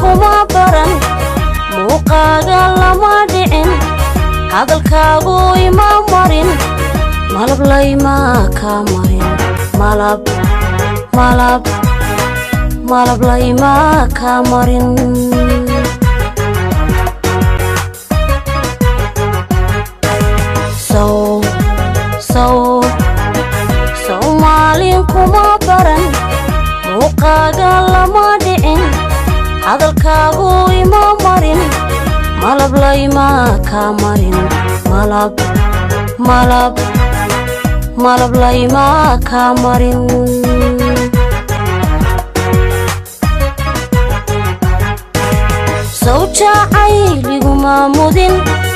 kuma baran muuqaaga lama dhicin hadalkaagu ima marin malab layma ka marin malab layma ka marin Soomaalin kuma baran muuqaaga lama dhicin hadalkaagu ima marin malab layma ka marin malab layma ka marin sawjacayliguma mudin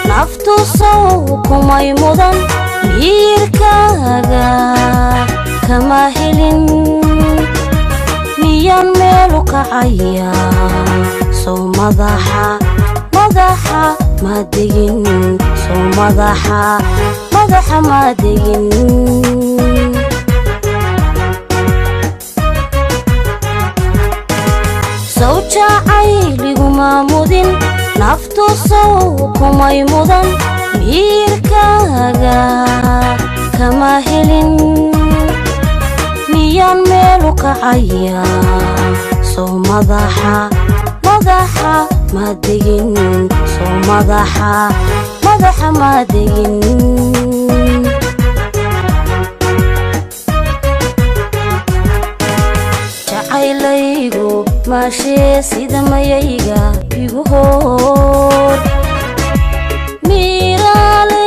naftu saw kumay mudan miirkaaga kama helin miyan meelu kacaya soo madaxa ma degin soo madaxa ma degin sawjacayliguma mudin naftu saw kumay mudan miirkaaga kama helin miyan meelu kacaya soo madaxa ma degin soo madaxa ma degin jacaylaygu maashee sida mayayga igu hoor miiraale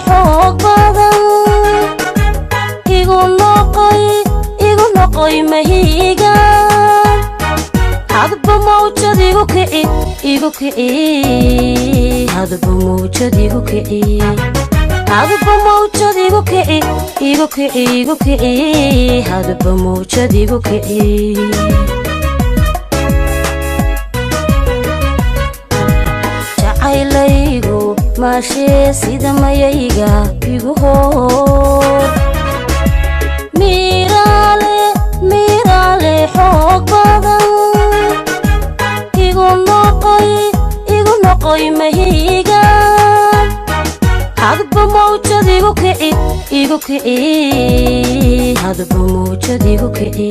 xoog badan igu noqoy mahiga hadba mawjad igu kici hadba mawjad igu kici hadba mawjad igu kici hadba mawjad igu kici jacaylaygu maashee sida mayayga igu hoor miiraale xoog badan igu noqoy mahiga hadba mawjad igu kici hadba mawjad igu kici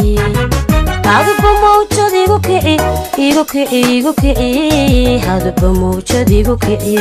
hadba mawjad igu kici hadba mawjad igu kici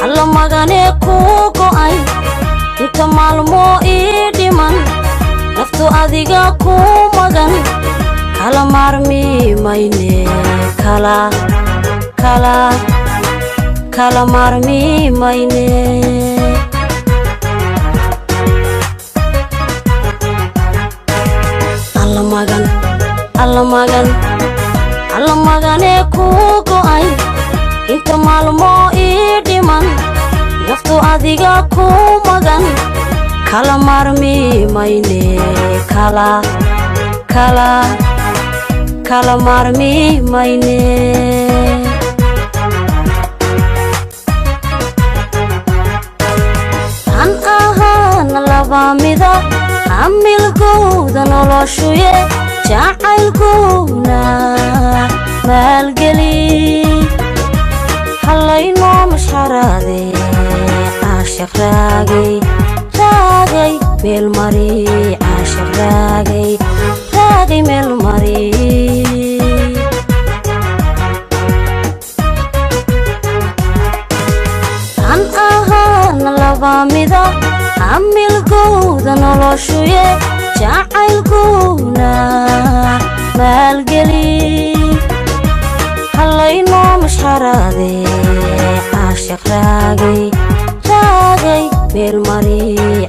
alla magane ku go'ay inta maalmo ii dhiman naftu adiga ku magan kala maarmi mayne kala maarmi mayne alla magane ku go'ay inta maalmo ii dhiman naftu adiga ku magan kala maarmi mayne kala maarmi mayne an ahaan laba mida amilgooda noloshuye jacaylkuna maalgeli hallayno mashxaraade caashiq raagay meel mari caashiq raagay meel mari an ahaan laba mida amilgooda noloshuye jacaylkuna maalgeli hallayno mashxaraade caashiq raagay meel mari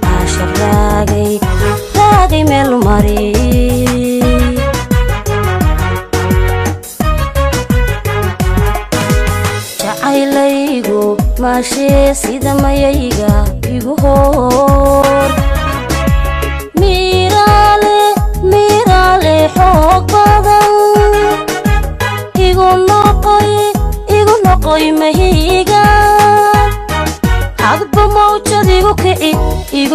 caashiq raagay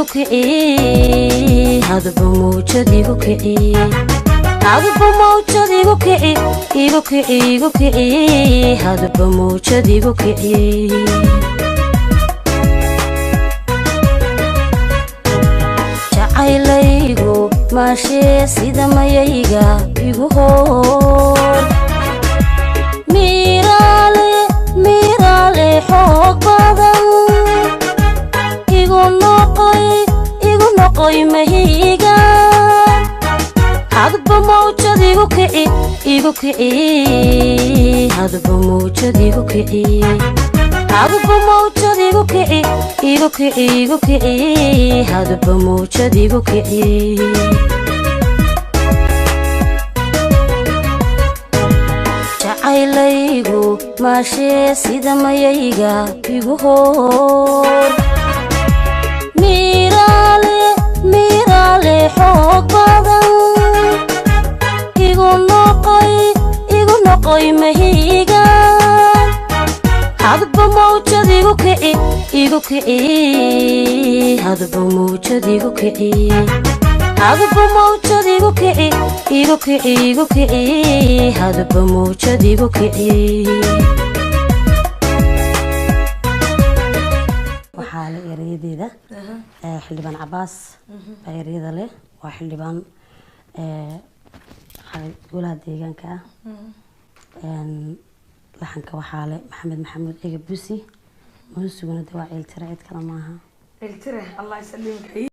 كعي هذا بموجد يجو كعي هذا بموجد يجو كعي يجو كعي يجو كعي هذا بموجد يجو كعي جعيليجو ماشي سيدا ما ييجا يجو هور ميرالي حوق بدن igu noqoy mahiga hadba mawjad igu kici hadba mawjad igu kici hadba mawjad igu kici hadba mawjad igu kici jacaylaygu maashee sida mayayga igu hor ميرالي حوق بدن igu noqoy mahiga hadba mawjad igu kici hadba mawjad igu kici hadba mawjad igu kici hadba mawjad igu kici وحالة يريدي ذا حلبان عباس يريد له وحلبان ولاد ديجان كا لحنك وحالة محمد إيجابوسي مهندس جونا دواعي الترعيد كلامها التره الله يسلمك.